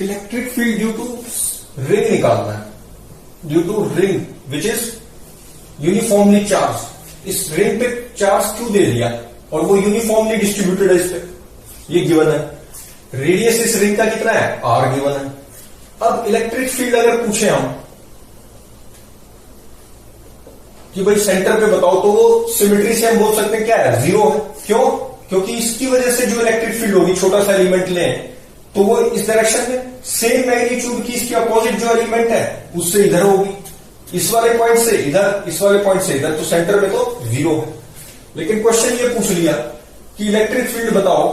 Electric field due to ring निकालना है, due to ring which is uniformly charge. इस ring पे charge क्यों दे दिया और वो यूनिफॉर्मली डिस्ट्रीब्यूटेड है इस पे, ये गिवन है। रेडियस इस रिंग का कितना है, आर गिवन है। अब इलेक्ट्रिक फील्ड अगर पूछे हम कि भाई सेंटर पे बताओ, तो वो सिमेट्री से हम बोल सकते हैं क्या है, जीरो है। क्यों? क्योंकि इसकी वजह से जो इलेक्ट्रिक फील्ड होगी, छोटा सा एलिमेंट लें तो वो इस डायरेक्शन में, सेम मैग्नीट्यूड की इसकी अपोजिट जो एलिमेंट है उससे इधर होगी, इस वाले पॉइंट से इधर, इस वाले पॉइंट से इधर, तो सेंटर में तो जीरो है। लेकिन क्वेश्चन ये पूछ लिया कि इलेक्ट्रिक फील्ड बताओ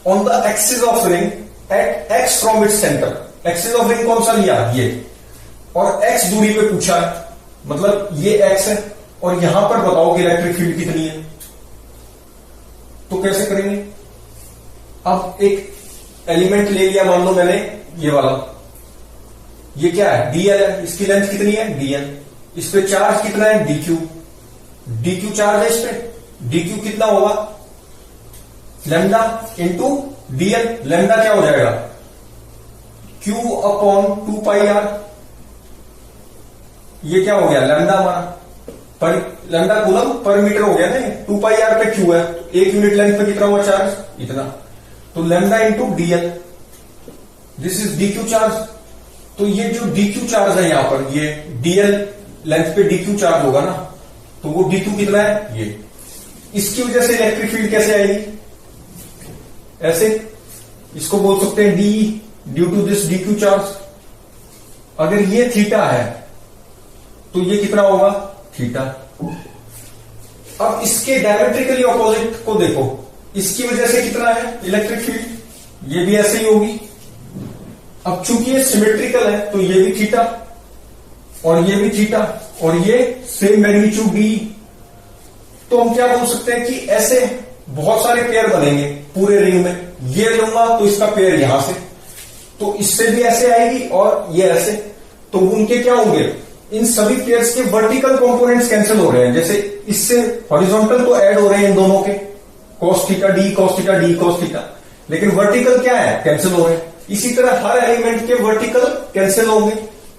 on the axis of ring at x from its centre. Axis of ring कौन सा लिया, ये, और एक्स दूरी पे पूछा है, मतलब ये एक्स है और यहां पर बताओ कि इलेक्ट्रिक फील्ड कितनी है। तो कैसे करेंगे, अब एक एलिमेंट ले लिया, मान लो मैंने ये वाला, ये क्या है, डीएल है, इसकी लेंथ कितनी है, डीएल। इस पे चार्ज कितना है, डीक्यू। डीक्यू चार्ज है इस पे, डीक्यू कितना होगा, लेमडा इंटू डीएल। लेमडा क्या हो जाएगा, क्यू अपॉन 2πr। ये क्या हो गया, लेमडा हमारा, पर लेमडा कूलम पर मीटर हो गया ना, 2πr पे क्यू है, तो एक यूनिट लेंथ पे कितना हुआ चार्ज, इतना। तो lambda into dl, this is dq charge. तो ये जो डीक्यू चार्ज है यहां पर, ये डीएल लेंथ पे डीक्यू चार्ज होगा ना, तो वो डीक्यू कितना है, ये। इसकी वजह से इलेक्ट्रिक फील्ड कैसे आएगी, ऐसे, इसको बोल सकते हैं d due to this dq charge. अगर ये थीटा है तो ये कितना होगा, थीटा। अब इसके डायमेट्रिकली ऑपोजिट को देखो, इसकी वजह से कितना है इलेक्ट्रिक फील्ड, ये भी ऐसे ही होगी। अब चूंकि ये सिमेट्रिकल है तो ये भी थीटा और ये भी थीटा और ये सेम मैग्नीट्यूड डी। तो हम क्या बोल सकते हैं कि ऐसे बहुत सारे पेयर बनेंगे पूरे रिंग में। ये लूंगा तो इसका पेयर यहां से, तो इससे भी ऐसे आएगी और ये ऐसे, तो उनके क्या होंगे, इन सभी पेयर्स के वर्टिकल कंपोनेंट्स कैंसिल हो रहे हैं। जैसे इससे हॉरिजॉन्टल तो ऐड हो रहे हैं इन दोनों के, cos theta D cos theta D cos theta, लेकिन वर्टिकल क्या है, कैंसिल हो रहे हैं। इसी तरह हर एलिमेंट के वर्टिकल कैंसिल होंगे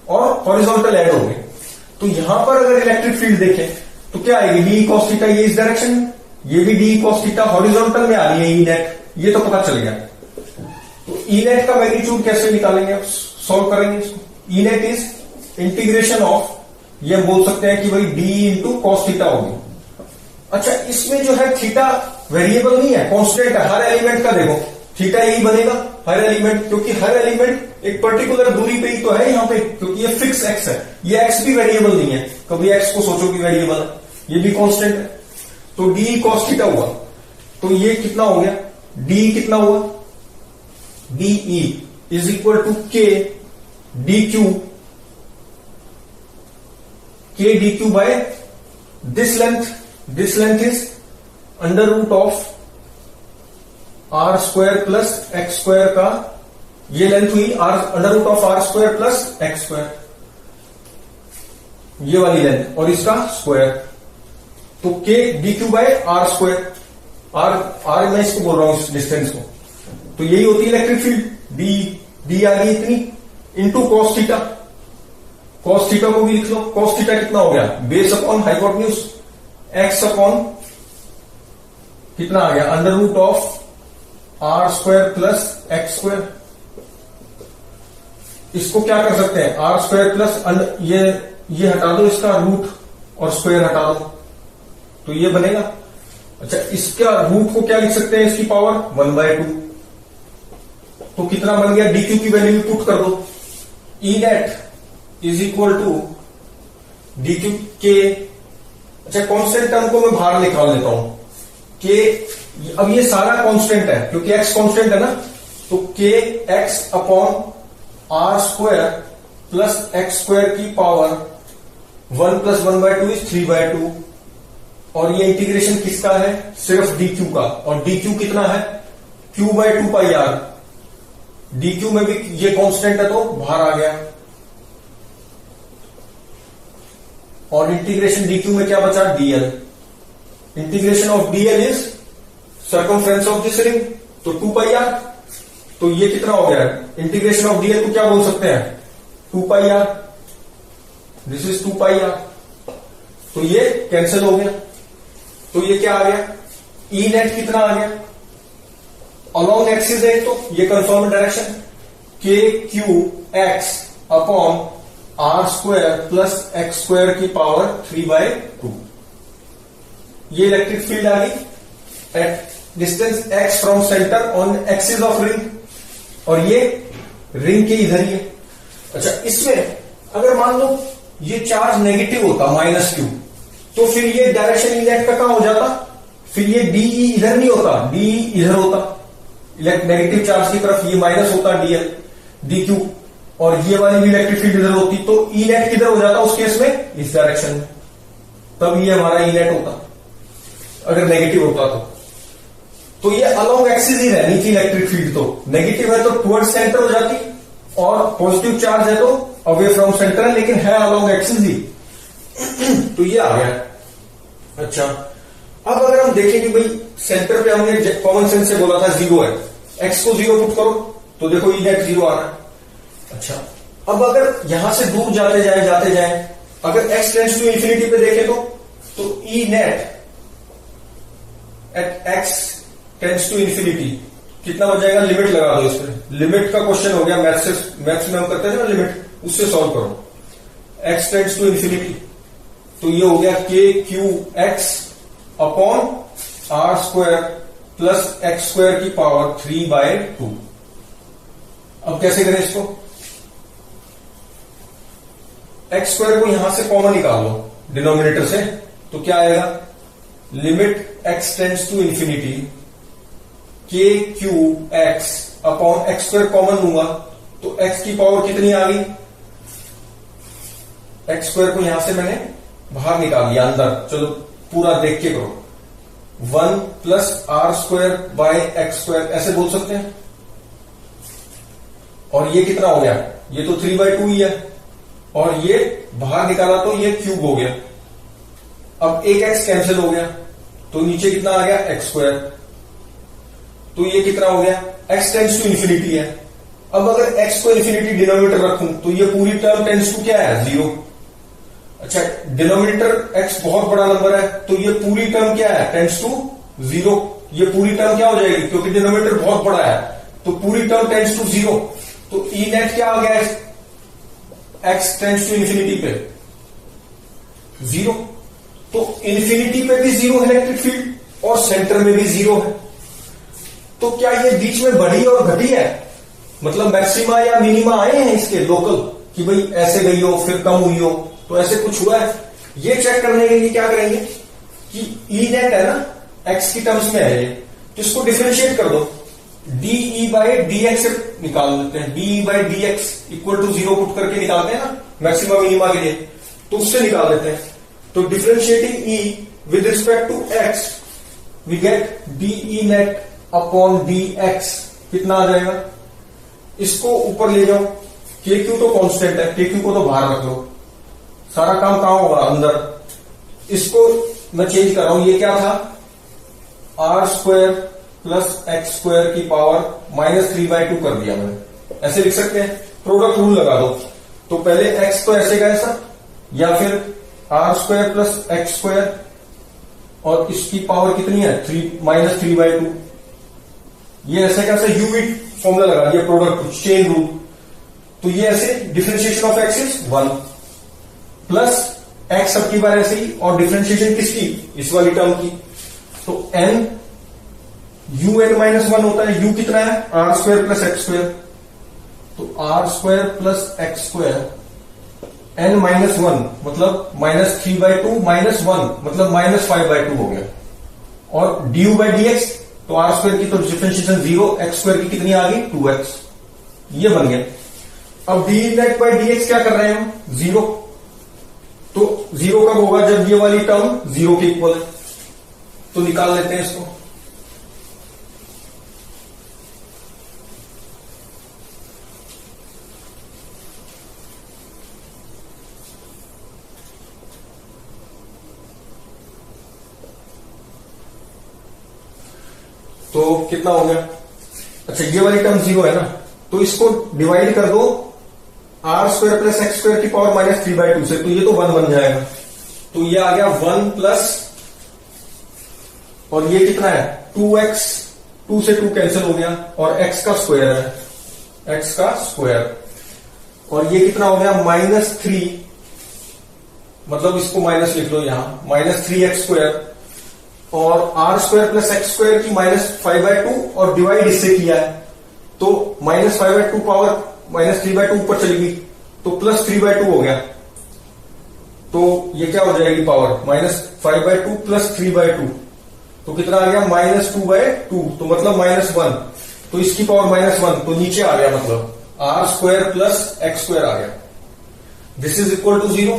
और हॉरिजॉन्टल ऐड होंगे। तो यहां पर अगर इलेक्ट्रिक फील्ड देखें तो क्या आएगी, डी कॉस थीटा, ये इस डायरेक्शन में, ये भी डी कॉस थीटा हॉरिजॉन्टल में आ रही है, ई नेट, ये तो पता चल गया। तो ई नेट का मैग्नीट्यूड कैसे निकालेंगे, सॉल्व करेंगे इसको। ई नेट इज इंटीग्रेशन ऑफ, ये हम बोल सकते हैं कि भाई डी इंटू कॉस थीटा होगी। अच्छा, इसमें जो है थीटा वेरिएबल नहीं है, कांस्टेंट है। हर एलिमेंट का देखो थीटा यही बनेगा हर एलिमेंट, क्योंकि हर एलिमेंट एक पर्टिकुलर दूरी पे ही तो है यहां पे, क्योंकि ये फिक्स एक्स है। ये एक्स भी वेरिएबल नहीं है, कभी एक्स को सोचो कि वेरिएबल है, ये भी कांस्टेंट है। तो डी कॉस थीटा हुआ, तो ये कितना हो गया, डी कितना हुआ, dE is equal to k d q, k d q by this length is under root of r square plus x square का, ये लेंथ हुई r under root of r square plus x square, ये वाली length और इसका square. तो k d q by r square, आर मैं इसको बोल रहा हूं इस डिस्टेंस को, तो यही होती है इलेक्ट्रिक फील्ड। डी आ गई इतनी into cos theta, cos theta को भी लिख लो, कॉस थीटा कितना हो गया, base upon hypotenuse, x upon कितना आ गया, under root of r square plus x square. इसको क्या कर सकते हैं, आर स्क्वायर प्लस ये हटा दो, इसका रूट और स्क्वायर हटा दो, तो ये बनेगा। अच्छा, इसका रूट को क्या लिख सकते हैं, इसकी पावर 1/2, तो कितना बन गया, डीक्यू की वैल्यू पुट कर दो, e net is equal to d q के। अच्छा, कांस्टेंट टर्म को मैं बाहर निकाल लेता हूं, के, अब ये सारा कांस्टेंट है क्योंकि एक्स कांस्टेंट है ना, तो k x upon r square plus x square की पावर 1 + 1/2 इज 3/2, और ये इंटीग्रेशन किसका है, सिर्फ डी क्यू का, और डी क्यू कितना है, q/2πr। डी क्यू में भी ये कांस्टेंट है तो बाहर आ गया, और इंटीग्रेशन डी क्यू में क्या बचा, DL. Integration of DL is circumference of this ring, तो 2πr, तो ये कितना हो गया, इंटीग्रेशन ऑफ डीएल को क्या बोल सकते हैं, 2 pi r, this is 2 pi r. तो ये कैंसिल हो गया, तो ये क्या आ गया, ई नेट कितना आ गया, अलोंग एक्सिस है तो ये confirm direction, k q x upon r square plus x square की पावर 3/2। ये इलेक्ट्रिक फील्ड आ गई at distance x from centre on axis of ring, और ये रिंग के इधर ही है। अच्छा, इसमें अगर मान लो ये चार्ज नेगेटिव होता -q, तो फिर ये डायरेक्शन इलेक्ट का कहां हो जाता, फिर ये डीई इधर नहीं होता, डीई इधर होता, नेगेटिव चार्ज की तरफ ये माइनस होता डीएल डीक्यू, और ये वाली भी इलेक्ट्रिक फील्ड इधर होती, तो ई नेट किधर हो जाता उस केस में, इस डायरेक्शन में, तब ये हमारा ई नेट होता अगर नेगेटिव होता तो ये अलोंग एक्सिस ही रहनी थी इलेक्ट्रिक फील्ड, तो नेगेटिव है तो टुवर्ड सेंटर हो जाती, और पॉजिटिव चार्ज है तो अवे फ्रॉम सेंटर है, लेकिन है अलोंग एक्सिस ही। तो ये आ गया। अच्छा, अब अगर हम देखें कि भाई सेंटर पे हमने कॉमन सेंस से बोला था 0 है, एक्स को 0 पुट करो तो देखो ई नेट 0 आ रहा है। अच्छा, अब अगर यहां से दूर जाते जाए अगर x टेंड्स टू इंफिनिटी पे देखें तो e net at x tends to infinity कितना हो जाएगा, लिमिट लगा दो इस पे, लिमिट का क्वेश्चन हो गया, मैथ्स में हम करते थे ना लिमिट, उससे सॉल्व करो, x टेंड्स टू इंफिनिटी, तो ये हो गया k q x upon r square plus x square की पावर 3/2। अब कैसे करें इसको, एक्स स्क्वायर को यहां से कॉमन निकाल लो डिनोमिनेटर से, तो क्या आएगा, limit x tends to infinity k q x upon x square common लूंगा तो एक्स की पावर कितनी आ गई, एक्स स्क्वायर को यहां से मैंने बाहर निकाल दिया अंदर, चलो पूरा देख के करो, 1 plus r square by x square ऐसे बोल सकते हैं, और ये कितना हो गया, ये तो 3/2 ही है, और ये बाहर निकाला तो ये क्यूब हो गया। अब एक एक्स कैंसिल हो गया तो नीचे कितना आ गया, एक्स स्क्वायर, तो ये कितना हो गया, एक्स टेंड्स टू इंफिनिटी है। अब अगर एक्स को इंफिनिटी डिनोमिनेटर रखूं तो ये पूरी टर्म टेंड्स टू क्या है, 0। अच्छा, डिनोमिनेटर एक्स बहुत बड़ा नंबर है तो ये पूरी टर्म क्या है, टेंड्स टू 0, ये पूरी टर्म क्या हो जाएगी, क्योंकि डिनोमिनेटर बहुत बड़ा है तो पूरी टर्म टेंड्स टू 0, तो ई नेट क्या आ गया, एक्स टेंड्स टू इंफिनिटी पे 0, तो इंफिनिटी पे भी 0 है इलेक्ट्रिक फील्ड और सेंटर में भी 0 है, तो क्या ये बीच में बढ़ी और घटी है, मतलब मैक्सिमा या मिनिमा आए हैं इसके लोकल, कि भाई ऐसे गई हो फिर कम हुई हो, तो ऐसे कुछ हुआ है, ये चेक करने के लिए क्या करेंगे कि ई नेट है ना एक्स की टर्म्स में है ये, तो इसको डिफरेंशिएट कर दो, डीई बाई डी एक्स से निकाल लेते हैं, dE by d x equal to 0 put करके निकालते हैं ना मैक्सिमा मिनिमा के लिए, तो उससे निकाल देते हैं, तो differentiating E with respect to x we get dE net upon d x, कितना आ जाएगा, इसको ऊपर ले जाओ, के क्यू तो कांस्टेंट है, के क्यू को तो बाहर रख लो, सारा काम कहां होगा, अंदर, इसको मैं चेंज कर रहा हूं, ये क्या था, r square plus x square की पावर -3/2 कर दिया मैंने, ऐसे लिख सकते हैं, प्रोडक्ट रूल लगा दो, तो पहले एक्स तो ऐसे का ऐसा, या फिर r square plus x square, और इसकी पावर कितनी है, -3/2, ये ऐसे कैसे यूवी फॉर्मूला लगा दिया, प्रोडक्ट चेन रूल, तो ये ऐसे differentiation of x is 1 plus x सबकी बार ऐसे ही, और डिफरेंशिएशन किसकी, इस वाली टर्म की, तो एन यू एन -1 होता है, यू कितना है, r square plus x square, तो r square plus x square n -1 मतलब -3/2 -1 मतलब -5/2 हो गया, और d u by d x, तो आर स्क्वायर की तो डिफरेंशिएशन 0, एक्स स्क्वायर की कितनी आ गई 2x, ये बन गया। अब D net by d x क्या कर रहे हैं हम, 0, तो 0 कब होगा, जब ये वाली टर्म 0 के इक्वल है, तो निकाल लेते हैं इसको, तो कितना हो गया, अच्छा ये वाली टर्म 0 है ना, तो इसको डिवाइड कर दो r square plus x square की पावर माइनस 3/2 से, तो ये तो 1 बन जाएगा। तो ये आ गया 1 प्लस, और ये कितना है 2x, 2 से 2 कैंसिल हो गया, और x का स्क्वायर है, x का स्क्वायर, और ये कितना हो गया -3, मतलब इसको माइनस लिख लो यहां, -3x स्क्वायर, और r square plus x square की -5/2, और डिवाइड इससे किया है, तो -5/2 पावर -3/2 ऊपर चली गई, तो +3/2 हो गया। तो ये क्या हो जाएगी पावर -5/2 + 3/2, तो कितना आ गया -2/2, तो मतलब -1, तो इसकी पावर -1, तो नीचे आ गया, मतलब r square plus x square आ गया। दिस इज इक्वल टू 0,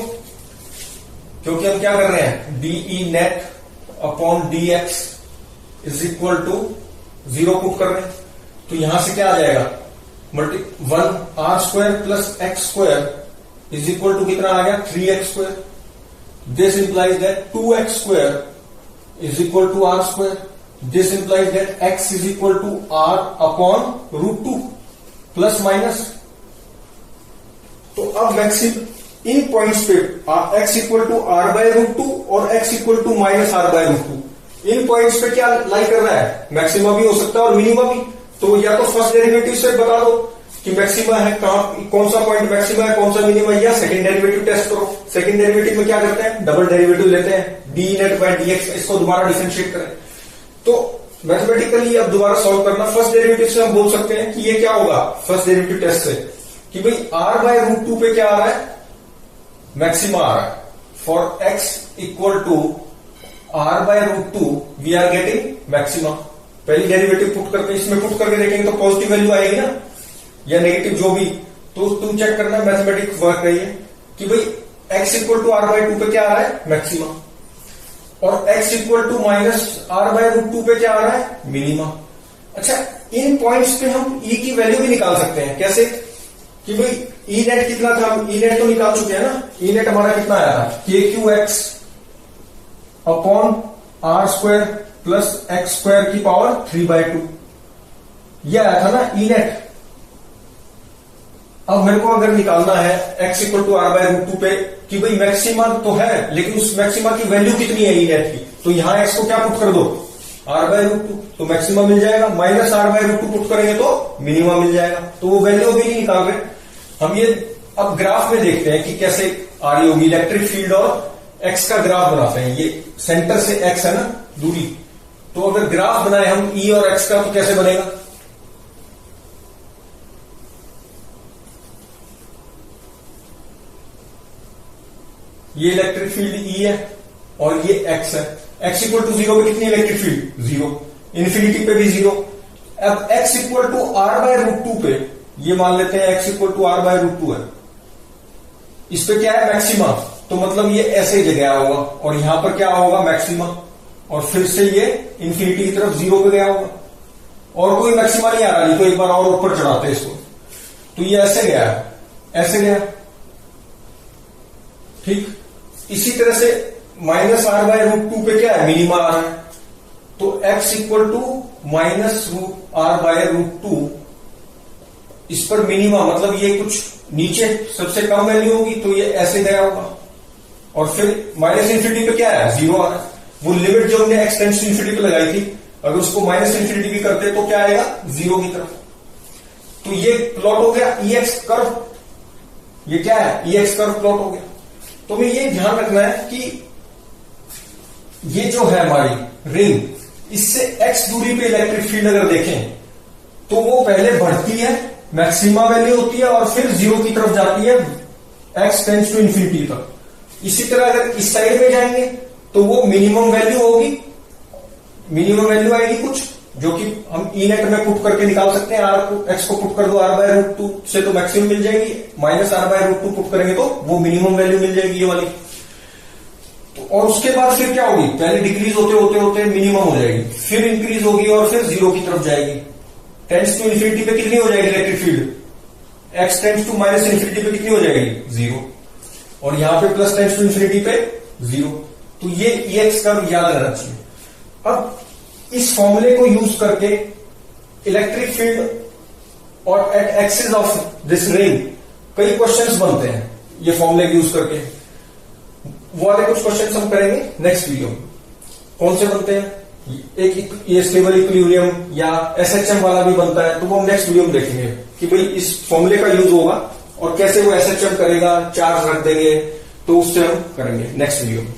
क्योंकि हम क्या कर रहे हैं, dE net upon dx is equal to 0 put कर रहे हैं, तो यहां से क्या आ जाएगा 1 r square plus x square is equal to कितना आ गया 3x square. This implies that 2x square is equal to r square. This implies that x is equal to r upon √2 plus minus. तो अब maximum इन points पे x equal to r/√2 और x equal to -r/√2, इन points पे क्या लाई कर रहा है, मैक्सिमा भी हो सकता है और मिनिमा भी। तो या तो फर्स्ट डेरिवेटिव से बता दो कि मैक्सिमा है कहां, कौन सा पॉइंट मैक्सिमा है, कौन सा मिनिमा है, या सेकंड डेरिवेटिव टेस्ट करो। सेकंड डेरिवेटिव में क्या करते हैं, डबल डेरिवेटिव लेते हैं, डी नेट बाय dx, इसको दोबारा डिफरेंशिएट करें। तो मैथमेटिकली अब दोबारा सॉल्व करना, फर्स्ट डेरिवेटिव से हम बोल सकते हैं कि ये क्या होगा फर्स्ट डेरिवेटिव टेस्ट से, कि भाई r/√2 पे क्या आ रहा है, मैक्सिमा आ रहा है। For x equal to r/√2 we are getting maxima. पहली डेरिवेटिव पुट करके, इसमें पुट करके देखेंगे तो पॉजिटिव वैल्यू आएगी ना, या नेगेटिव जो भी, तो तुम चेक करना मैथमेटिक्स वर्क रही है कि भाई x इक्वल टू r/2 पे क्या आ रहा है, मैक्सिमा, और x इक्वल टू -r/√2 पे क्या आ रहा है, मिनिमा। अच्छा, इन पॉइंट्स पे हम e की वैल्यू भी निकाल सकते हैं। कैसे, कि भाई ई नेट कितना था, हम ई नेट तो निकाल चुके हैं ना, ई नेट हमारा कितना आया था, KQX upon r square plus x square की पावर 3/2, यह आया था ना ई नेट। अब मेरे को अगर निकालना है x इक्वल टू r/√2 पे कि भाई मैक्सिमा तो है, लेकिन उस मैक्सिमा की वैल्यू कितनी है ई नेट की, तो यहां x को क्या पुट कर दो, r/√2, तो मैक्सिमा मिल जाएगा, -r/√2 पुट करेंगे तो मिनिमा मिल जाएगा। तो वो वैल्यू भी नहीं निकाल रहे हम। ये अब ग्राफ में देखते हैं कि कैसे आ रही होगी इलेक्ट्रिक फील्ड, और x का ग्राफ बनाते हैं। ये सेंटर से x है ना दूरी, तो अगर ग्राफ बनाए हम E और x का, तो कैसे बनेगा, ये इलेक्ट्रिक फील्ड E है और ये x है। x इक्वल टू 0 पे कितनी इलेक्ट्रिक फील्ड, 0, इन्फिनिटी पे भी 0। अब x इक्वल टू r/√2 पे, ये मान लेते हैं x इक्वल टू r/√2 है, इस पे क्या है मैक्सिमा, तो मतलब ये ऐसे जगह होगा, और यहां पर क्या होगा मैक्सिमा, और फिर से ये इन्फिनिटी की तरफ 0 पे गया होगा, और कोई मैक्सिमा नहीं आ रहा, नहीं तो एक बार और ऊपर चढ़ाते इसको, तो ये ऐसे गया, ऐसे गया, ठीक। इसी तरह से -r/√2 पे क्या है, मिनिमा आ रहा है, तो x इक्वल टू -r/√2, इस पर मिनिमा मतलब ये कुछ नीचे सबसे कम वैल्यू होगी, तो ये ऐसे गया होगा, और फिर -इन्फिनिटी पे क्या है, 0 आ रहा है। वो लिमिट जो हमने x टेंड्स टू इन्फिनिटी पे लगाई थी, अगर उसको -इन्फिनिटी भी करते तो क्या आएगा, 0 की तरफ। तो ये प्लॉट हो गया EX कर्व, ये क्या है, EX कर्व प्लॉट हो गया। तो हमें ये ध्यान रखना है कि ये जो है हमारी रिंग, इससे x दूरी पे इलेक्ट्रिक फील्ड अगर देखें तो वो पहले बढ़ती है, मैक्सिमा वैल्यू होती है, और फिर 0 की तरफ जाती है x टेंड्स टू इन्फिनिटी तक। इसी तरह अगर इस साइड में जाएंगे तो वो मिनिमम वैल्यू होगी, मिनिमम वैल्यू आएगी कुछ, जो कि हम ई नेट में पुट करके निकाल सकते हैं। x को पुट कर दो r/√2 से तो मैक्सिमम मिल जाएगी, -r/√2 पुट करेंगे तो वो मिनिमम वैल्यू मिल जाएगी, ये वाली। तो और उसके बाद फिर क्या होगी, पहले डिक्रीज होते होते होते मिनिमम हो जाएगी, फिर इंक्रीज होगी और फिर 0 की तरफ जाएगी। टेंड्स टू इन्फिनिटी पे कितनी हो जाएगी electric field, x tends to -infinity पे कितनी हो जाएगी, 0, और यहां पे प्लस टेंड्स टू इन्फिनिटी पे 0। तो ये EX कर्व याद रहना चाहिए। अब इस फॉर्मूले को यूज करके इलेक्ट्रिक फील्ड और at axis of this ring कई क्वेश्चंस बनते हैं ये फॉर्मूले यूज करके। वो वाले कुछ क्वेश्चंस हम करेंगे नेक्स्ट वीडियो में। कौन से बनते हैं, एक ये स्टेबल इक्विलिब्रियम या एसएचएम वाला भी बनता है, तो वो हम नेक्स्ट वीडियो में देखेंगे कि भाई इस फॉर्मूले का यूज होगा और कैसे वो एसएचएम करेगा, चार्ज रख देंगे, तो उससे हम करेंगे नेक्स्ट वीडियो में।